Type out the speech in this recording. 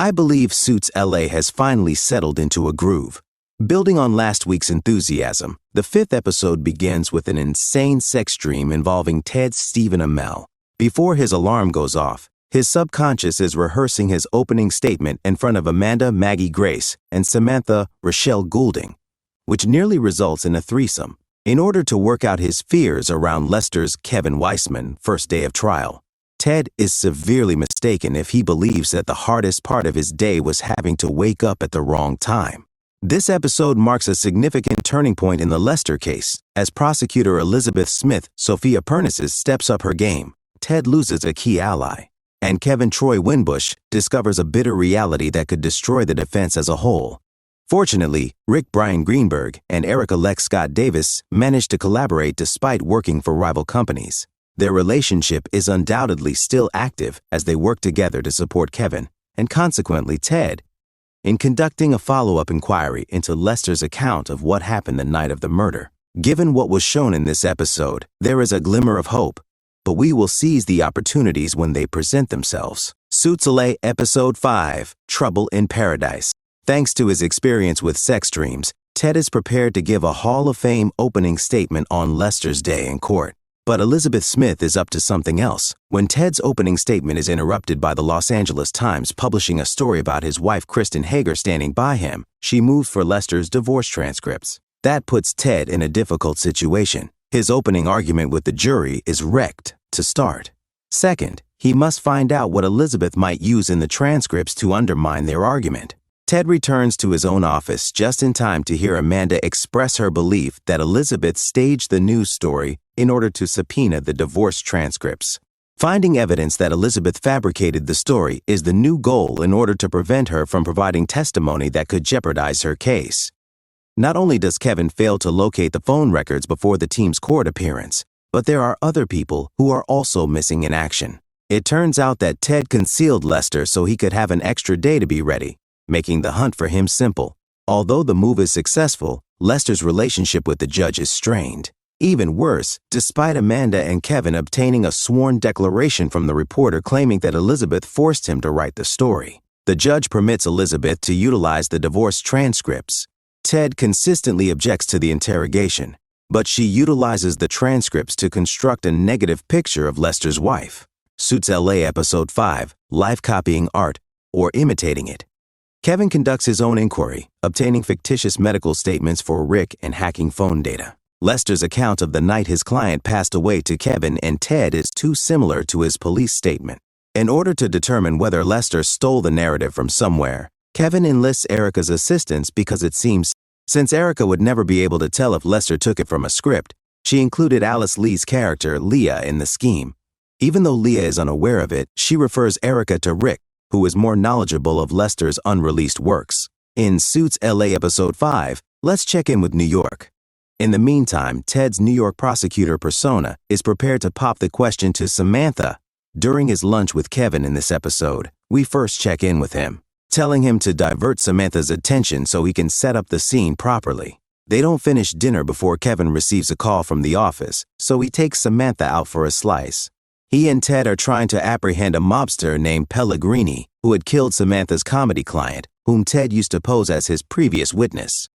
I believe Suits LA has finally settled into a groove. Building on last week's enthusiasm, the 5th episode begins with an insane sex dream involving Ted Stephen Amell. Before his alarm goes off, his subconscious is rehearsing his opening statement in front of Amanda Maggie Grace and Samantha Rochelle Goulding, which nearly results in a threesome. In order to work out his fears around Lester's Kevin Weissman first day of trial, Ted is severely mistaken if he believes that the hardest part of his day was having to wake up at the wrong time. This episode marks a significant turning point in the Lester case. As prosecutor Elizabeth Smith Sophia Pernices steps up her game, Ted loses a key ally, and Kevin Troy Winbush discovers a bitter reality that could destroy the defense as a whole. Fortunately, Rick Brian Greenberg and Erica Lex Scott Davis managed to collaborate despite working for rival companies. Their relationship is undoubtedly still active as they work together to support Kevin, and consequently Ted, in conducting a follow-up inquiry into Lester's account of what happened the night of the murder. Given what was shown in this episode, there is a glimmer of hope, but we will seize the opportunities when they present themselves. Suits LA Episode 5, Trouble in Paradise. Thanks to his experience with sex dreams, Ted is prepared to give a Hall of Fame opening statement on Lester's day in court. But Elizabeth Smith is up to something else. When Ted's opening statement is interrupted by the Los Angeles Times publishing a story about his wife Kristen Hager standing by him, she moves for Lester's divorce transcripts. That puts Ted in a difficult situation. His opening argument with the jury is wrecked to start. Second, he must find out what Elizabeth might use in the transcripts to undermine their argument. Ted returns to his own office just in time to hear Amanda express her belief that Elizabeth staged the news story in order to subpoena the divorce transcripts. Finding evidence that Elizabeth fabricated the story is the new goal in order to prevent her from providing testimony that could jeopardize her case. Not only does Kevin fail to locate the phone records before the team's court appearance, but there are other people who are also missing in action. It turns out that Ted concealed Lester so he could have an extra day to be ready, making the hunt for him simple. Although the move is successful, Lester's relationship with the judge is strained. Even worse, despite Amanda and Kevin obtaining a sworn declaration from the reporter claiming that Elizabeth forced him to write the story, the judge permits Elizabeth to utilize the divorce transcripts. Ted consistently objects to the interrogation, but she utilizes the transcripts to construct a negative picture of Lester's wife. Suits LA Episode 5, Live Copying Art, or Imitating It. Kevin conducts his own inquiry, obtaining fictitious medical statements for Rick and hacking phone data. Lester's account of the night his client passed away to Kevin and Ted is too similar to his police statement. In order to determine whether Lester stole the narrative from somewhere, Kevin enlists Erica's assistance because it seems, since Erica would never be able to tell if Lester took it from a script, she included Alice Lee's character, Leah, in the scheme. Even though Leah is unaware of it, she refers Erica to Rick, who is more knowledgeable of Lester's unreleased works. In Suits LA Episode 5, let's check in with New York. In the meantime, Ted's New York prosecutor persona is prepared to pop the question to Samantha. During his lunch with Kevin in this episode, we first check in with him, telling him to divert Samantha's attention so he can set up the scene properly. They don't finish dinner before Kevin receives a call from the office, so he takes Samantha out for a slice. He and Ted are trying to apprehend a mobster named Pellegrini, who had killed Samantha's comedy client, whom Ted used to pose as his previous witness.